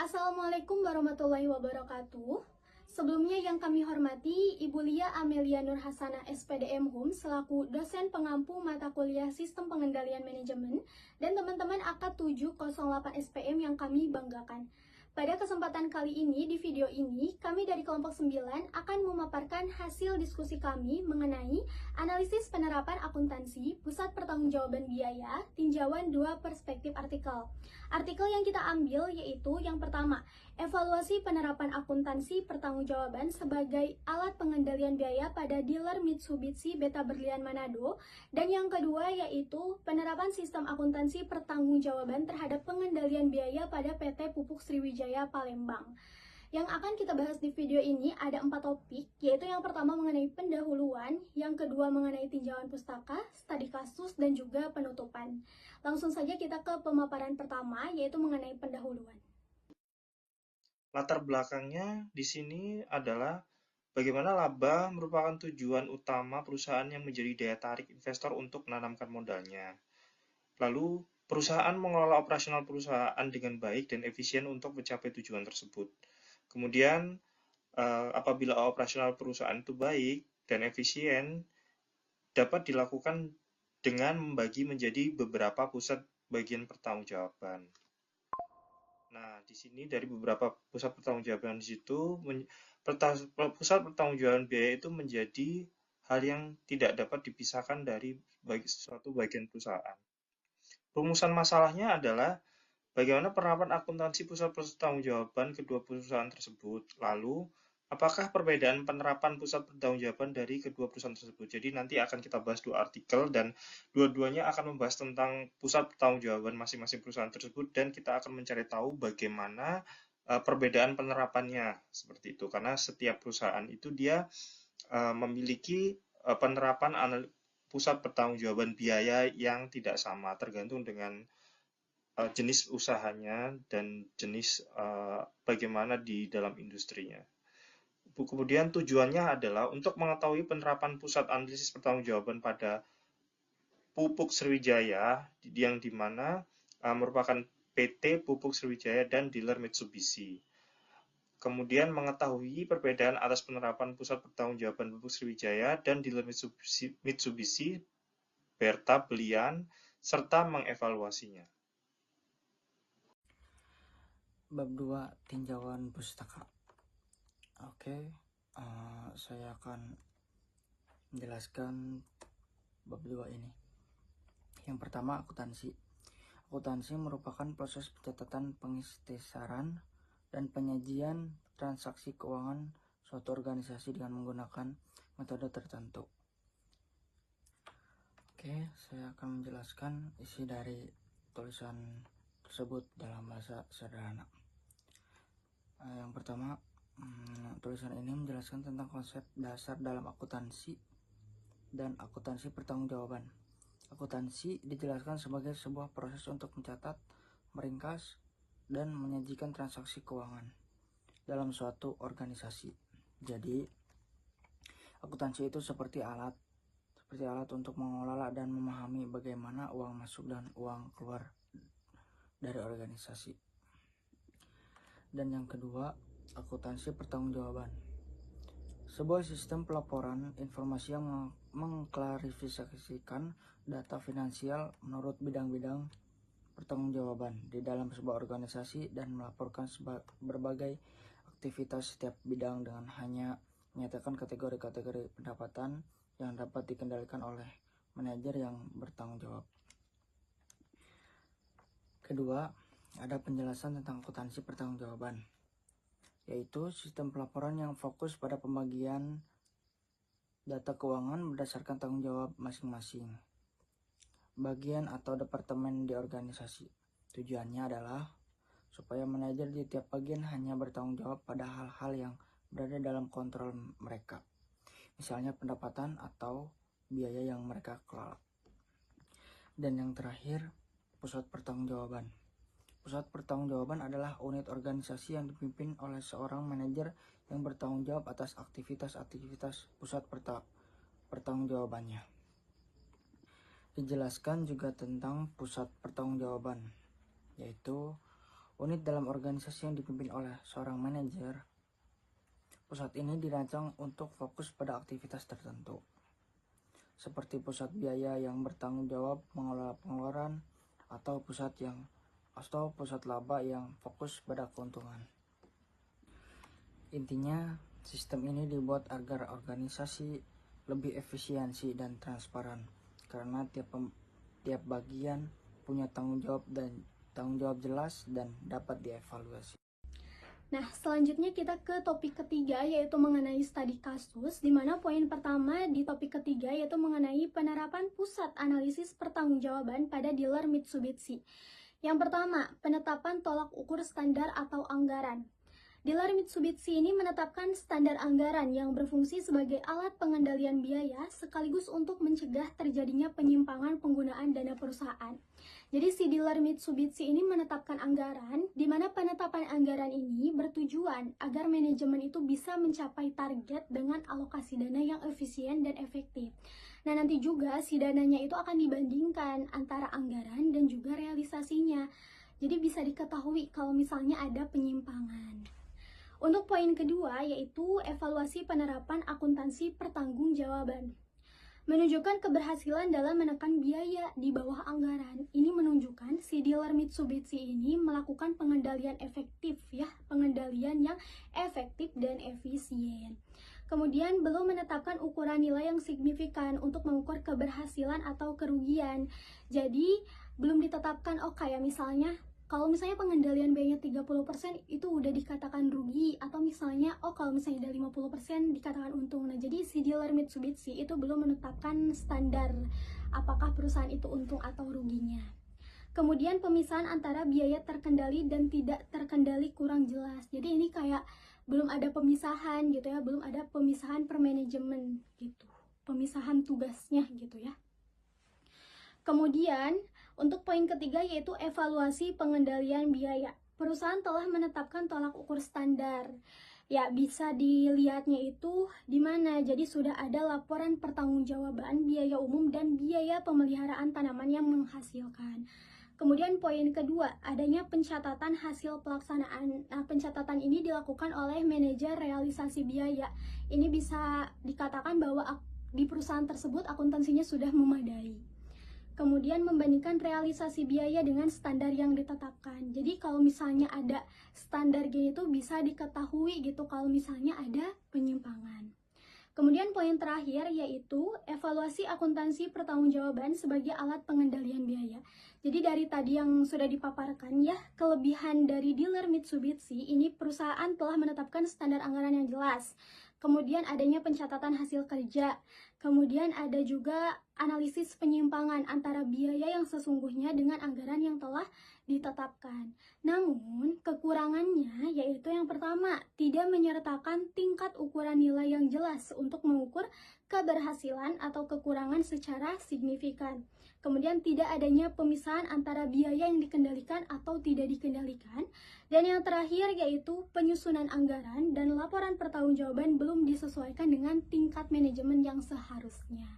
Assalamualaikum warahmatullahi wabarakatuh. Sebelumnya yang kami hormati Ibu Lia Amelia Nur Hasana SPDM Hum selaku dosen pengampu mata kuliah Sistem Pengendalian Manajemen dan teman-teman AK 708 SPM yang kami banggakan. Pada kesempatan kali ini, di video ini, kami dari kelompok 9 akan memaparkan hasil diskusi kami mengenai analisis penerapan akuntansi, pusat pertanggungjawaban biaya, tinjauan 2 perspektif artikel. Artikel yang kita ambil yaitu yang pertama, evaluasi penerapan akuntansi pertanggungjawaban sebagai alat pengendalian biaya pada dealer Mitsubishi Beta Berlian Manado, dan yang kedua yaitu penerapan sistem akuntansi pertanggungjawaban terhadap pengendalian biaya pada PT Pupuk Sriwijaya Palembang. Yang akan kita bahas di video ini ada 4 topik, yaitu yang pertama mengenai pendahuluan, yang kedua mengenai tinjauan pustaka, studi kasus, dan juga penutupan. Langsung saja kita ke pemaparan pertama, yaitu mengenai pendahuluan. Latar belakangnya di sini adalah bagaimana laba merupakan tujuan utama perusahaan yang menjadi daya tarik investor untuk menanamkan modalnya. Lalu, perusahaan mengelola operasional perusahaan dengan baik dan efisien untuk mencapai tujuan tersebut. Kemudian, apabila operasional perusahaan itu baik dan efisien, dapat dilakukan dengan membagi menjadi beberapa pusat bagian pertanggungjawaban. Nah, di sini dari beberapa pusat pertanggungjawaban di situ, pusat pertanggungjawaban biaya itu menjadi hal yang tidak dapat dipisahkan dari suatu bagian perusahaan. Rumusan masalahnya adalah bagaimana penerapan akuntansi pusat pertanggungjawaban kedua perusahaan tersebut. Lalu, apakah perbedaan penerapan pusat pertanggungjawaban dari kedua perusahaan tersebut? Jadi nanti akan kita bahas dua artikel dan dua-duanya akan membahas tentang pusat pertanggungjawaban masing-masing perusahaan tersebut dan kita akan mencari tahu bagaimana perbedaan penerapannya seperti itu. Karena setiap perusahaan itu dia memiliki penerapan pusat pertanggungjawaban biaya yang tidak sama tergantung dengan jenis usahanya dan jenis bagaimana di dalam industrinya. Kemudian tujuannya adalah untuk mengetahui penerapan pusat analisis pertanggungjawaban pada Pupuk Sriwijaya yang dimana merupakan PT Pupuk Sriwijaya dan dealer Mitsubishi. Kemudian mengetahui perbedaan atas penerapan pusat pertanggungjawaban Pupuk Sriwijaya dan dealer Mitsubishi Berta Belian serta mengevaluasinya. Bab 2 tinjauan pustaka. Oke, saya akan menjelaskan bab 2 ini. Yang pertama, akuntansi. Akuntansi merupakan proses pencatatan, pengikhtisaran, dan penyajian transaksi keuangan suatu organisasi dengan menggunakan metode tertentu. Oke, saya akan menjelaskan isi dari tulisan tersebut dalam bahasa sederhana. Yang pertama, tulisan ini menjelaskan tentang konsep dasar dalam akuntansi dan akuntansi pertanggungjawaban. Akuntansi dijelaskan sebagai sebuah proses untuk mencatat, meringkas, dan menyajikan transaksi keuangan dalam suatu organisasi. Jadi, akuntansi itu seperti alat untuk mengelola dan memahami bagaimana uang masuk dan uang keluar dari organisasi. Dan yang kedua, akuntansi pertanggungjawaban. Sebuah sistem pelaporan informasi yang mengklarifikasikan data finansial menurut bidang-bidang pertanggungjawaban di dalam sebuah organisasi dan melaporkan berbagai aktivitas setiap bidang dengan hanya menyatakan kategori-kategori pendapatan yang dapat dikendalikan oleh manajer yang bertanggung jawab. Kedua, ada penjelasan tentang akuntansi pertanggungjawaban, yaitu sistem pelaporan yang fokus pada pembagian data keuangan berdasarkan tanggung jawab masing-masing bagian atau departemen di organisasi. Tujuannya adalah supaya manajer di tiap bagian hanya bertanggung jawab pada hal-hal yang berada dalam kontrol mereka, misalnya pendapatan atau biaya yang mereka kelola. Dan yang terakhir, pusat pertanggungjawaban. Pusat pertanggungjawaban adalah unit organisasi yang dipimpin oleh seorang manajer yang bertanggung jawab atas aktivitas-aktivitas pusat pertanggungjawabannya. Dijelaskan juga tentang pusat pertanggungjawaban, yaitu Unit dalam organisasi yang dipimpin oleh seorang manajer, pusat ini dirancang untuk fokus pada aktivitas tertentu, seperti pusat biaya yang bertanggung jawab mengelola pengeluaran, atau pusat laba yang fokus pada keuntungan. Intinya, sistem ini dibuat agar organisasi lebih efisiensi dan transparan, karena tiap bagian punya tanggung jawab jelas dan dapat dievaluasi. Nah, selanjutnya kita ke topik ketiga, yaitu mengenai studi kasus, di mana poin pertama di topik ketiga yaitu mengenai penerapan pusat analisis pertanggungjawaban pada dealer Mitsubishi. Yang pertama, penetapan tolak ukur standar atau anggaran. Dealer Mitsubishi ini menetapkan standar anggaran yang berfungsi sebagai alat pengendalian biaya sekaligus untuk mencegah terjadinya penyimpangan penggunaan dana perusahaan. Jadi si dealer Mitsubishi ini menetapkan anggaran, di mana penetapan anggaran ini bertujuan agar manajemen itu bisa mencapai target dengan alokasi dana yang efisien dan efektif. Nah, nanti juga si dananya itu akan dibandingkan antara anggaran dan juga realisasinya. Jadi bisa diketahui kalau misalnya ada penyimpangan. Untuk poin kedua yaitu evaluasi penerapan akuntansi pertanggungjawaban. Menunjukkan keberhasilan dalam menekan biaya di bawah anggaran. Ini menunjukkan si dealer Mitsubishi ini melakukan pengendalian yang efektif dan efisien. Kemudian belum menetapkan ukuran nilai yang signifikan untuk mengukur keberhasilan atau kerugian. Jadi belum ditetapkan kayak misalnya kalau misalnya pengendalian biayanya 30% itu udah dikatakan rugi, atau misalnya kalau misalnya udah 50% dikatakan untung. Nah, jadi si dealer Mitsubishi itu belum menetapkan standar apakah perusahaan itu untung atau ruginya. Kemudian pemisahan antara biaya terkendali dan tidak terkendali kurang jelas. Jadi ini kayak belum ada pemisahan gitu ya, belum ada pemisahan per manajemen gitu. Pemisahan tugasnya gitu ya. Kemudian untuk poin ketiga yaitu evaluasi pengendalian biaya. Perusahaan telah menetapkan tolak ukur standar. Ya, bisa dilihatnya itu di mana. Jadi sudah ada laporan pertanggungjawaban biaya umum dan biaya pemeliharaan tanaman yang menghasilkan. Kemudian poin kedua, adanya pencatatan hasil pelaksanaan. Nah, pencatatan ini dilakukan oleh manajer realisasi biaya. Ini bisa dikatakan bahwa di perusahaan tersebut akuntansinya sudah memadai. Kemudian membandingkan realisasi biaya dengan standar yang ditetapkan. Jadi kalau misalnya ada standar gitu bisa diketahui gitu kalau misalnya ada penyimpangan. Kemudian poin terakhir yaitu evaluasi akuntansi pertanggungjawaban sebagai alat pengendalian biaya. Jadi dari tadi yang sudah dipaparkan ya, kelebihan dari dealer Mitsubishi ini perusahaan telah menetapkan standar anggaran yang jelas. Kemudian adanya pencatatan hasil kerja. Kemudian ada juga analisis penyimpangan antara biaya yang sesungguhnya dengan anggaran yang telah ditetapkan. Namun, kekurangannya yaitu yang pertama, tidak menyertakan tingkat ukuran nilai yang jelas untuk mengukur keberhasilan atau kekurangan secara signifikan. Kemudian tidak adanya pemisahan antara biaya yang dikendalikan atau tidak dikendalikan. Dan yang terakhir yaitu penyusunan anggaran dan laporan pertanggungjawaban belum disesuaikan dengan tingkat manajemen yang seharusnya.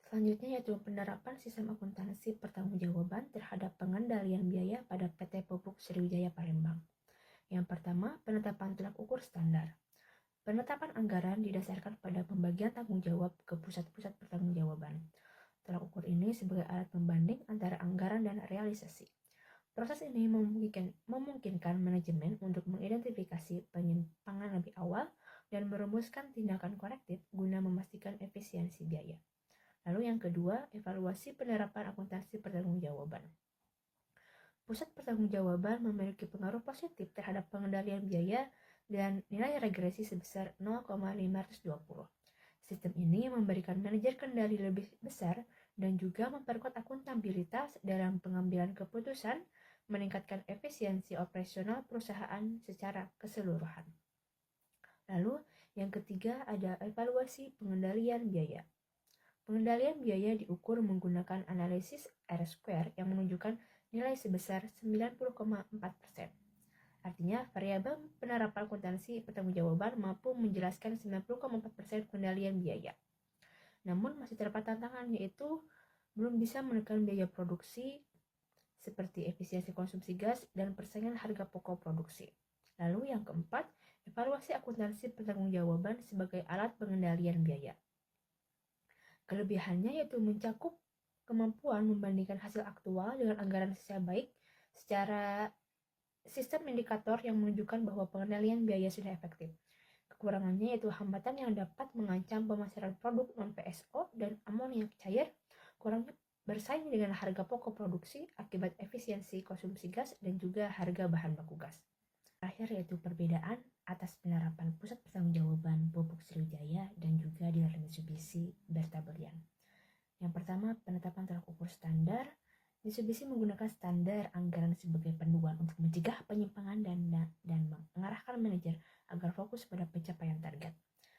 Selanjutnya yaitu penerapan sistem akuntansi pertanggungjawaban terhadap pengendalian biaya pada PT Pupuk Sriwijaya Palembang. Yang pertama, penetapan tolak ukur standar. Penetapan anggaran didasarkan pada pembagian tanggung jawab ke pusat-pusat pertanggungjawaban. Tolak ukur ini sebagai alat pembanding antara anggaran dan realisasi. Proses ini memungkinkan manajemen untuk mengidentifikasi penyimpangan lebih awal dan merumuskan tindakan korektif guna memastikan efisiensi biaya. Lalu yang kedua, evaluasi penerapan akuntansi pertanggungjawaban. Pusat pertanggungjawaban memiliki pengaruh positif terhadap pengendalian biaya dan nilai regresi sebesar 0,520. Sistem ini memberikan manajer kendali lebih besar dan juga memperkuat akuntabilitas dalam pengambilan keputusan, meningkatkan efisiensi operasional perusahaan secara keseluruhan. Lalu, yang ketiga ada evaluasi pengendalian biaya. Pengendalian biaya diukur menggunakan analisis R-square yang menunjukkan nilai sebesar 90,4%. Artinya, variabel penerapan akuntansi pertanggungjawaban mampu menjelaskan 90,4% pengendalian biaya. Namun, masih terdapat tantangan yaitu belum bisa menekan biaya produksi seperti efisiensi konsumsi gas dan persaingan harga pokok produksi. Lalu yang keempat, evaluasi akuntansi pertanggungjawaban sebagai alat pengendalian biaya. Kelebihannya yaitu mencakup kemampuan membandingkan hasil aktual dengan anggaran secara baik secara sistem indikator yang menunjukkan bahwa pengendalian biaya sudah efektif. Kekurangannya yaitu hambatan yang dapat mengancam pemasaran produk non-PSO dan amoniak cair, kurangnya bersaing dengan harga pokok produksi akibat efisiensi konsumsi gas dan juga harga bahan baku gas. Terakhir yaitu perbedaan atas penerapan pusat pertanggungjawaban Pupuk Sriwijaya dan juga di Mitsubishi Berta Berlian. Yang pertama, penetapan tolak ukur standar. Mitsubishi menggunakan standar anggaran sebagai panduan untuk mencegah penyimpangan dan mengarahkan manajer agar fokus pada pencapaian target.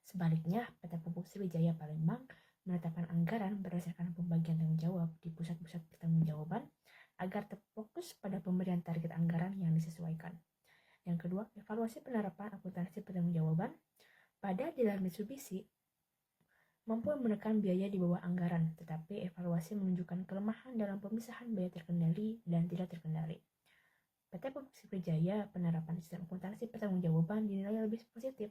Sebaliknya, PT Pupuk Sriwijaya Palembang menetapkan anggaran berdasarkan pembagian tanggung jawab di pusat-pusat pertanggungjawaban agar terfokus pada pemberian target anggaran yang disesuaikan. Yang kedua, evaluasi penerapan akuntansi pertanggungjawaban. Pada dealer Mitsubishi mampu menekan biaya di bawah anggaran, tetapi evaluasi menunjukkan kelemahan dalam pemisahan biaya terkendali dan tidak terkendali. PT Pupuk Sriwijaya penerapan sistem akuntansi pertanggungjawaban dinilai lebih positif.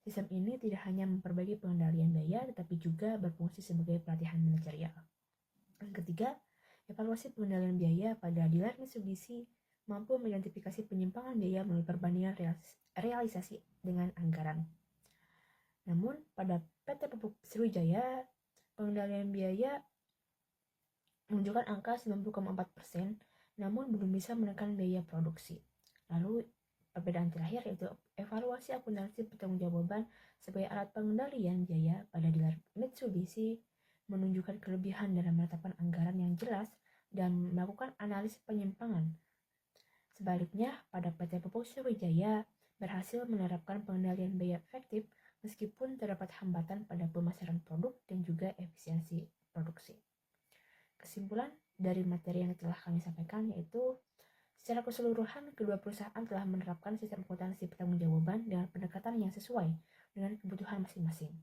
Sistem ini tidak hanya memperbaiki pengendalian biaya, tetapi juga berfungsi sebagai pelatihan manajerial. Yang ketiga, evaluasi pengendalian biaya pada dealer Mitsubishi mampu mengidentifikasi penyimpangan biaya melalui perbandingan realisasi dengan anggaran. Namun, pada PT Pupuk Sriwijaya, pengendalian biaya menunjukkan angka 90,4%, namun belum bisa menekan biaya produksi. Lalu, perbedaan terakhir yaitu evaluasi akuntansi pertanggungjawaban sebagai alat pengendalian biaya pada dealer Mitsubishi menunjukkan kelebihan dalam menetapkan anggaran yang jelas dan melakukan analisis penyimpangan. Sebaliknya, pada PT Pupuk Sriwijaya berhasil menerapkan pengendalian biaya efektif meskipun terdapat hambatan pada pemasaran produk dan juga efisiensi produksi. Kesimpulan dari materi yang telah kami sampaikan yaitu secara keseluruhan, kedua perusahaan telah menerapkan sistem akuntansi pertanggungjawaban dengan pendekatan yang sesuai dengan kebutuhan masing-masing.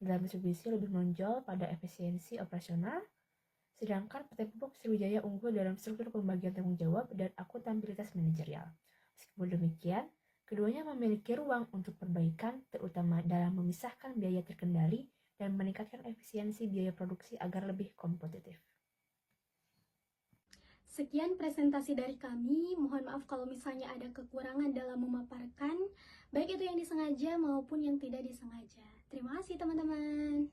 Dalam Mitsubishi lebih menonjol pada efisiensi operasional, sedangkan PT Pupuk Sriwijaya unggul dalam struktur pembagian tanggung jawab dan akuntabilitas manajerial. Meskipun demikian, keduanya memiliki ruang untuk perbaikan, terutama dalam memisahkan biaya terkendali dan meningkatkan efisiensi biaya produksi agar lebih kompetitif. Sekian presentasi dari kami. Mohon maaf kalau misalnya ada kekurangan dalam memaparkan, baik itu yang disengaja maupun yang tidak disengaja. Terima kasih teman-teman.